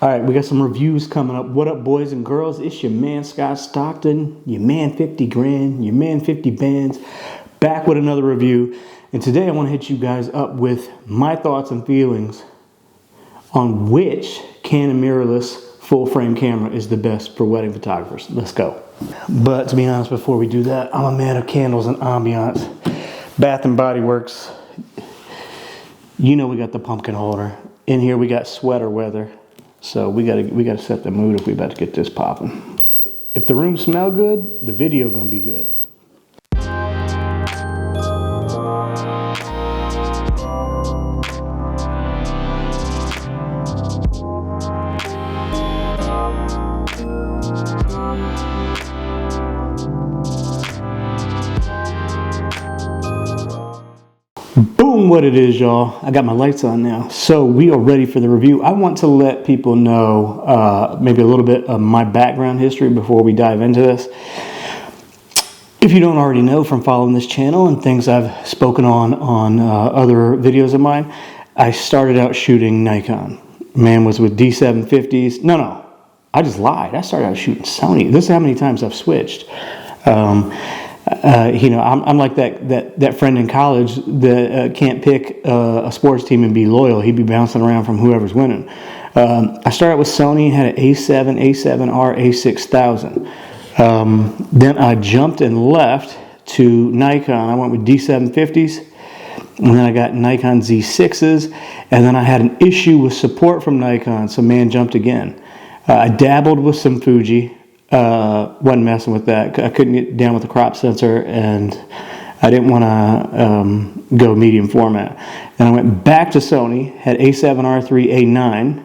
All right, we got some reviews coming up. What up, boys and girls? It's your man, Scott Stockton, your man 50 grand, your man 50 bands, back with another review. And today I want to hit you guys up with my thoughts and feelings on which Canon mirrorless full-frame camera is the best for wedding photographers. Let's go. But to be honest, before we do that, I'm a man of candles and ambiance. Bath and Body Works. You know we got the pumpkin holder. In here we got sweater weather. So we gotta set the mood if we about to get this popping. If the room smell good, the video gonna be good. Boom, what it is, y'all. I got my lights on now. So we are ready for the review. I want to let people know maybe a little bit of my background history before we dive into this. If you don't already know from following this channel and things I've spoken on other videos of mine, I started out shooting Nikon. Man was with D750s. No, I just lied. I started out shooting Sony. This is how many times I've switched. I'm like that friend in college that can't pick a sports team and be loyal. He'd be bouncing around from whoever's winning. I started with Sony, had an A7, A7R, A6000. Then I jumped and left to Nikon. I went with D750s, and then I got Nikon Z6s, and then I had an issue with support from Nikon, so man jumped again. I dabbled with some Fuji. Wasn't messing with that. I couldn't get down with the crop sensor, and I didn't want to go medium format. Then I went back to Sony, had A7R3, A9.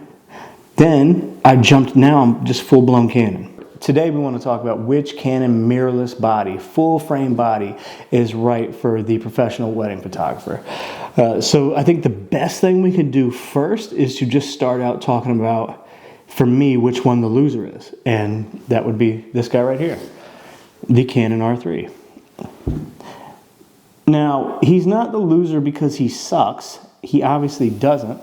Then I jumped, now I'm just full-blown Canon. Today we want to talk about which Canon mirrorless body, full-frame body, is right for the professional wedding photographer. So I think the best thing we could do first is to just start out talking about, for me, which one the loser is. And that would be this guy right here, the Canon R3. Now, he's not the loser because he sucks. He obviously doesn't.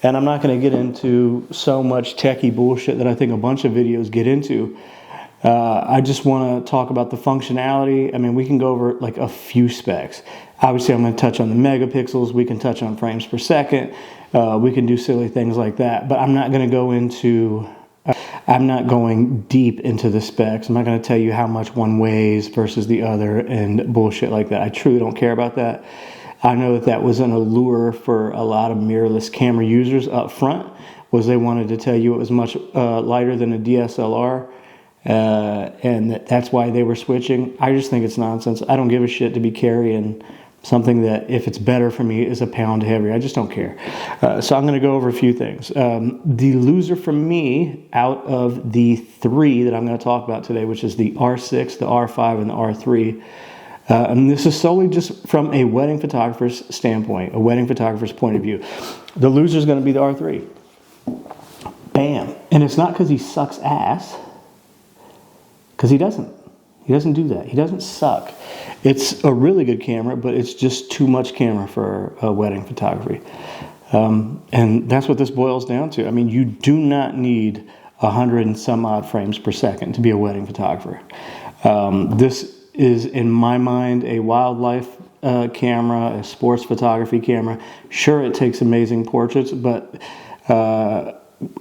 And I'm not going to get into so much techie bullshit that I think a bunch of videos get into. I just want to talk about the functionality. I mean, we can go over like a few specs. Obviously, I'm going to touch on the megapixels. We can touch on frames per second. We can do silly things like that. But I'm not going to go into... I'm not going deep into the specs. I'm not going to tell you how much one weighs versus the other and bullshit like that. I truly don't care about that. I know that was an allure for a lot of mirrorless camera users up front, was they wanted to tell you it was much lighter than a DSLR. And that's why they were switching. I just think it's nonsense. I don't give a shit to be carrying something that, if it's better for me, is a pound heavier. I just don't care. So I'm going to go over a few things. The loser for me out of the three that I'm going to talk about today, which is the R6, the R5, and the R3. And this is solely just from a wedding photographer's standpoint, a wedding photographer's point of view. The loser is going to be the R3. Bam. And it's not because he sucks ass. Because he doesn't. He doesn't do that. He doesn't suck. It's a really good camera, but it's just too much camera for wedding photography. And that's what this boils down to. I mean, you do not need 100 and some odd frames per second to be a wedding photographer. This is, in my mind, a wildlife camera, a sports photography camera. Sure, it takes amazing portraits, but...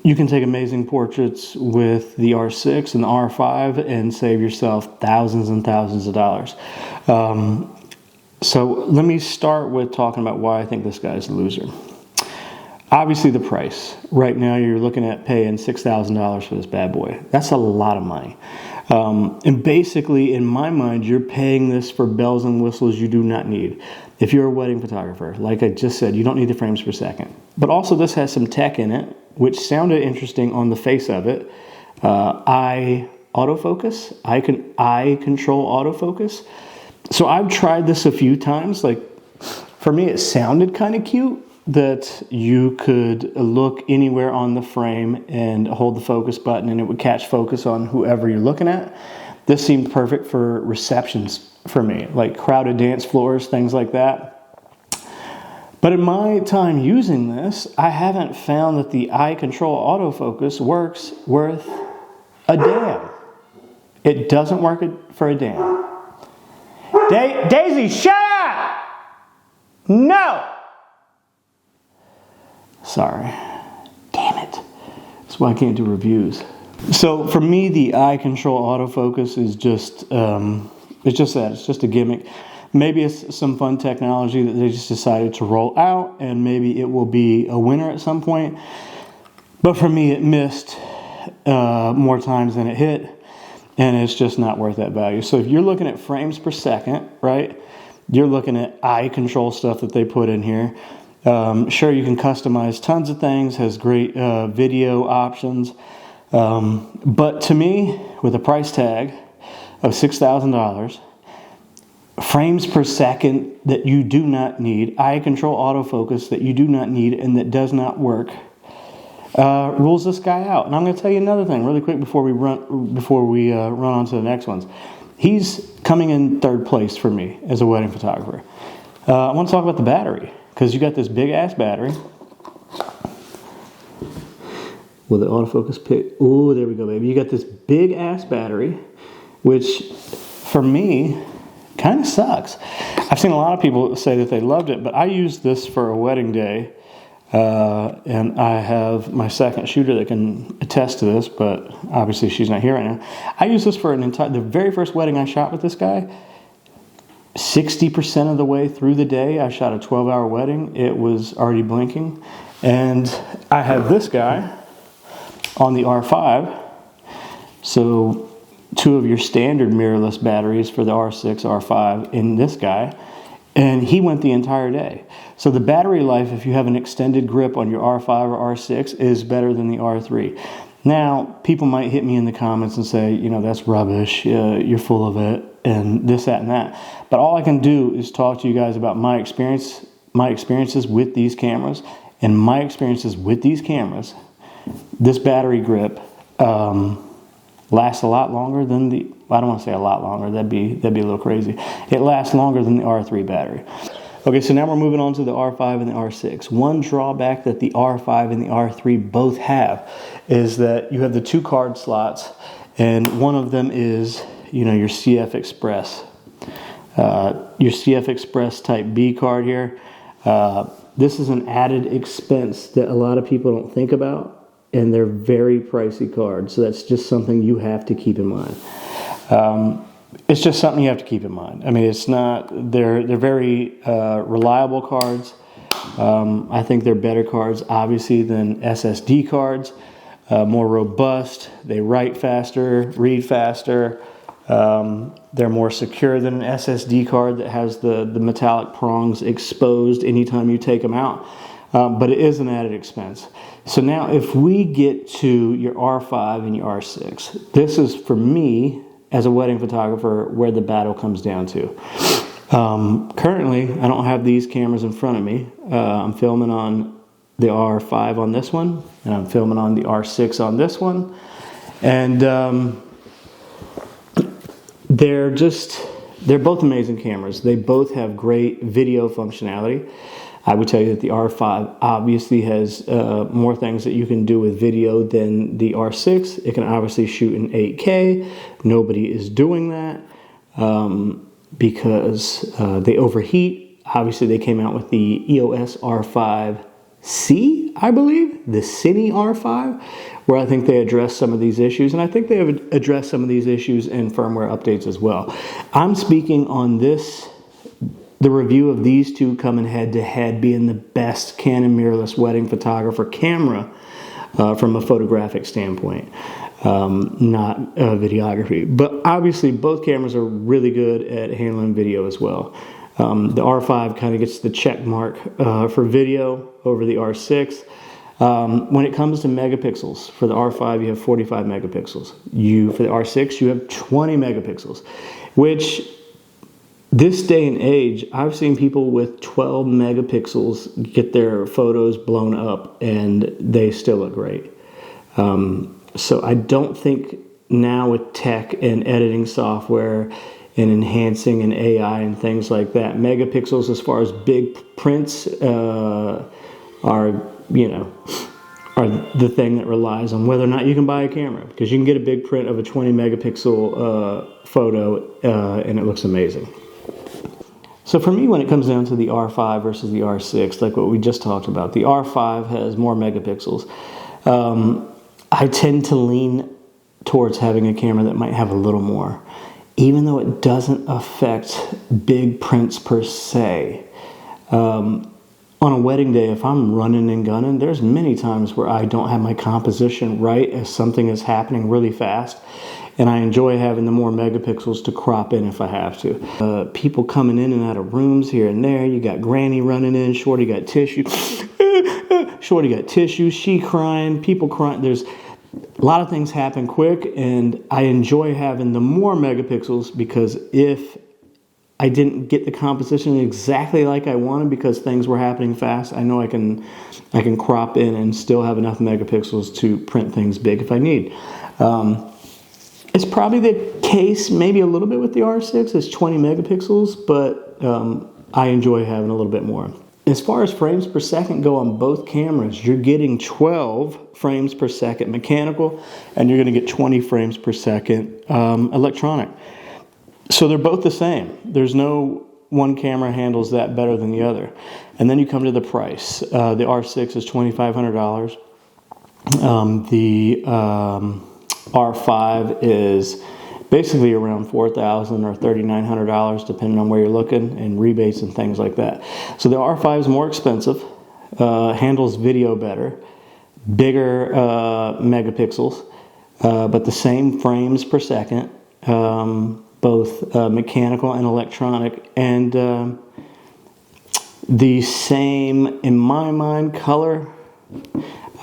you can take amazing portraits with the R6 and the R5 and save yourself thousands and thousands of dollars. So let me start with talking about why I think this guy's a loser. Obviously the price. Right now you're looking at paying $6,000 for this bad boy. That's a lot of money. And basically, in my mind, you're paying this for bells and whistles you do not need. If you're a wedding photographer, like I just said, you don't need the frames per second. But also this has some tech in it, which sounded interesting on the face of it. Eye autofocus, eye control autofocus. So I've tried this a few times. Like, for me, it sounded kind of cute that you could look anywhere on the frame and hold the focus button and it would catch focus on whoever you're looking at. This seemed perfect for receptions for me, like crowded dance floors, things like that. But in my time using this, I haven't found that the eye control autofocus works worth a damn. It doesn't work for a damn. Daisy, shut up! No! Sorry. Damn it. That's why I can't do reviews. So for me, the eye control autofocus is just, it's just that. It's just a gimmick. Maybe it's some fun technology that they just decided to roll out, and maybe it will be a winner at some point. But for me, it missed more times than it hit, and it's just not worth that value. So if you're looking at frames per second, right, you're looking at eye control stuff that they put in here. Sure, you can customize tons of things, has great video options. But to me, with a price tag of $6,000, frames per second that you do not need, eye control autofocus that you do not need and that does not work, rules this guy out. And I'm going to tell you another thing really quick before we run on to the next ones. He's coming in third place for me as a wedding photographer. I want to talk about the battery, because you got this big ass battery. Will the autofocus pick? Oh, there we go, baby. You got this big ass battery, which for me kind of sucks. I've seen a lot of people say that they loved it, but I used this for a wedding day, and I have my second shooter that can attest to this, but obviously she's not here right now. I used this for the very first wedding I shot with this guy. 60% of the way through the day, I shot a 12-hour wedding. It was already blinking, and I have this guy on the R5, so two of your standard mirrorless batteries for the R6, R5 in this guy, and he went the entire day. So the battery life, if you have an extended grip on your R5 or R6, is better than the R3. Now, people might hit me in the comments and say, you know, that's rubbish, you're full of it, and this, that, and that. But all I can do is talk to you guys about my experiences with these cameras, and my experiences with these cameras. This battery grip lasts a lot longer than the, I don't want to say a lot longer, that'd be a little crazy. It lasts longer than the R3 battery. Okay, so now we're moving on to the R5 and the R6. One drawback that the R5 and the R3 both have is that you have the two card slots, and one of them is, you know, your CF Express. Your CF Express Type B card here. This is an added expense that a lot of people don't think about, and they're very pricey cards, so that's just something you have to keep in mind. It's just something you have to keep in mind. I mean, it's not, they're very reliable cards. I think they're better cards, obviously, than SSD cards. More robust, they write faster, read faster. They're more secure than an SSD card that has the metallic prongs exposed anytime you take them out. But it is an added expense. So now if we get to your R5 and your R6, this is, for me, as a wedding photographer, where the battle comes down to. Currently, I don't have these cameras in front of me. I'm filming on the R5 on this one, and I'm filming on the R6 on this one. And they're both amazing cameras. They both have great video functionality. I would tell you that the R5 obviously has more things that you can do with video than the R6. It can obviously shoot in 8K. Nobody is doing that because they overheat. Obviously, they came out with the EOS R5C, I believe, the Cine R5, where I think they address some of these issues. And I think they have addressed some of these issues in firmware updates as well. I'm speaking on this, the review of these two coming head-to-head, being the best Canon mirrorless wedding photographer camera from a photographic standpoint, not videography. But obviously, both cameras are really good at handling video as well. The R5 kind of gets the check mark for video over the R6. When it comes to megapixels, for the R5 you have 45 megapixels. For the R6 you have 20 megapixels, which this day and age, I've seen people with 12 megapixels get their photos blown up and they still look great. So I don't think now with tech and editing software, and enhancing and AI and things like that. Megapixels, as far as big prints, are, you know, are the thing that relies on whether or not you can buy a camera, because you can get a big print of a 20 megapixel photo and it looks amazing. So for me, when it comes down to the R5 versus the R6, like what we just talked about, the R5 has more megapixels. I tend to lean towards having a camera that might have a little more, even though it doesn't affect big prints per se. On a wedding day, if I'm running and gunning, there's many times where I don't have my composition right as something is happening really fast, and I enjoy having the more megapixels to crop in if I have to. People coming in and out of rooms here and there. You got granny running in, shorty got tissue, shorty got tissue, she crying, people crying. There's a lot of things happen quick, and I enjoy having the more megapixels, because if I didn't get the composition exactly like I wanted because things were happening fast, I know I can crop in and still have enough megapixels to print things big if I need. It's probably the case maybe a little bit with the R6. It's 20 megapixels, but I enjoy having a little bit more. As far as frames per second go on both cameras, you're getting 12 frames per second mechanical, and you're going to get 20 frames per second electronic. So they're both the same. There's no one camera handles that better than the other. And then you come to the price. The R6 is $2,500. The R5 is basically around $4,000 or $3,900, depending on where you're looking, and rebates and things like that. So the R5 is more expensive, handles video better, bigger megapixels, but the same frames per second. Both mechanical and electronic, and the same, in my mind, color.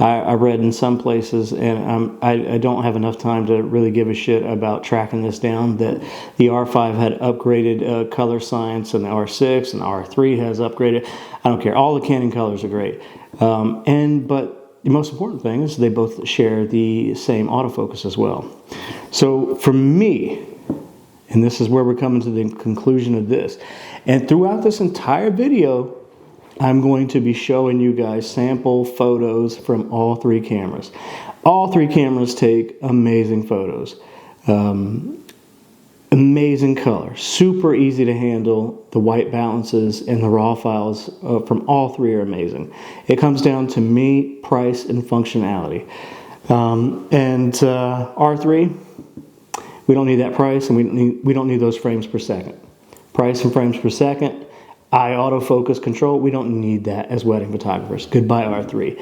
I read in some places, and I don't have enough time to really give a shit about tracking this down, that the R5 had upgraded color science, and the R6 and the R3 has upgraded. I don't care. All the Canon colors are great. But the most important thing is they both share the same autofocus as well. So for me, and this is where we're coming to the conclusion of this, and throughout this entire video, I'm going to be showing you guys sample photos from all three cameras. All three cameras take amazing photos. Amazing color. Super easy to handle. The white balances and the raw files from all three are amazing. It comes down to me, price, and functionality. R3, we don't need that price, and we don't need those frames per second. Price and frames per second. Eye autofocus control, we don't need that as wedding photographers. Goodbye R3.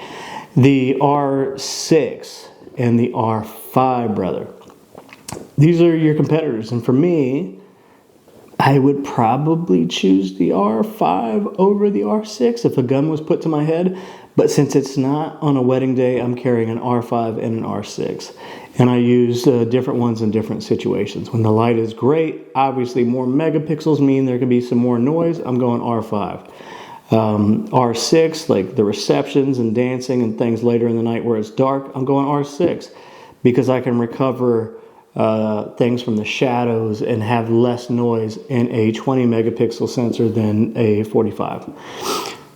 The R6 and the R5, brother. These are your competitors. And for me, I would probably choose the R5 over the R6 if a gun was put to my head. But since it's not on a wedding day, I'm carrying an R5 and an R6. And I use different ones in different situations. When the light is great, obviously more megapixels mean there could be some more noise. I'm going R5. R6, like the receptions and dancing and things later in the night where it's dark, I'm going R6 because I can recover things from the shadows and have less noise in a 20 megapixel sensor than a 45.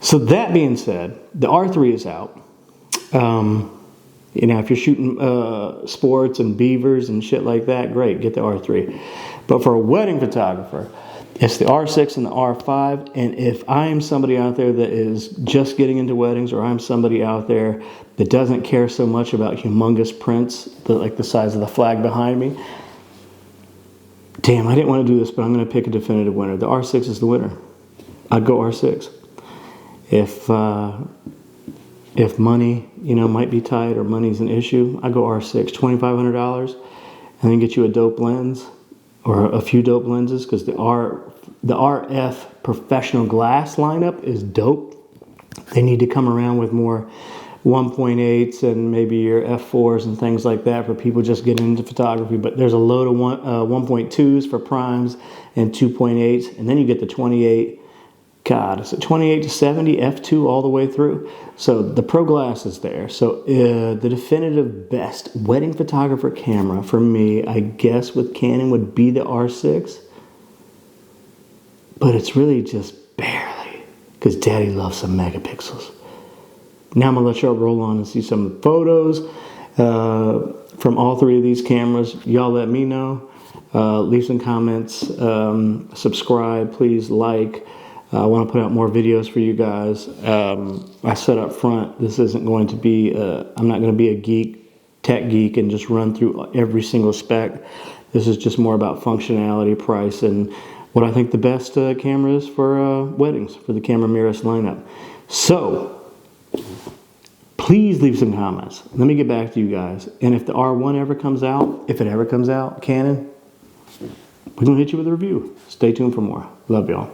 So that being said, the R3 is out. You know, if you're shooting sports and beavers and shit like that, great, get the R3. But for a wedding photographer, it's the R6 and the R5. And if I am somebody out there that is just getting into weddings, or I'm somebody out there that doesn't care so much about humongous prints, like the size of the flag behind me, damn, I didn't want to do this, but I'm going to pick a definitive winner. The R6 is the winner. I'd go R6. If money, you know, might be tight or money's an issue, I go R6, $2,500, and then get you a dope lens or a few dope lenses, because the RF professional glass lineup is dope. They need to come around with more 1.8s and maybe your f4s and things like that for people just getting into photography. But there's a load of 1.2s for primes and 2.8s, and then you get the 28. God, is it 28 to 70 f2 all the way through? So the Pro Glass is there. So the definitive best wedding photographer camera for me, I guess with Canon, would be the R6. but it's really just barely, because Daddy loves some megapixels. Now I'm going to let y'all roll on and see some photos from all three of these cameras. Y'all let me know. Leave some comments. Subscribe, please. Like. I want to put out more videos for you guys. I said up front, this isn't going to be, I'm not going to be a tech geek and just run through every single spec. This is just more about functionality, price, and what I think the best camera is for weddings, for the camera mirrorless lineup. So, please leave some comments. Let me get back to you guys. And if the R1 ever comes out, if it ever comes out, Canon, we're going to hit you with a review. Stay tuned for more. Love y'all.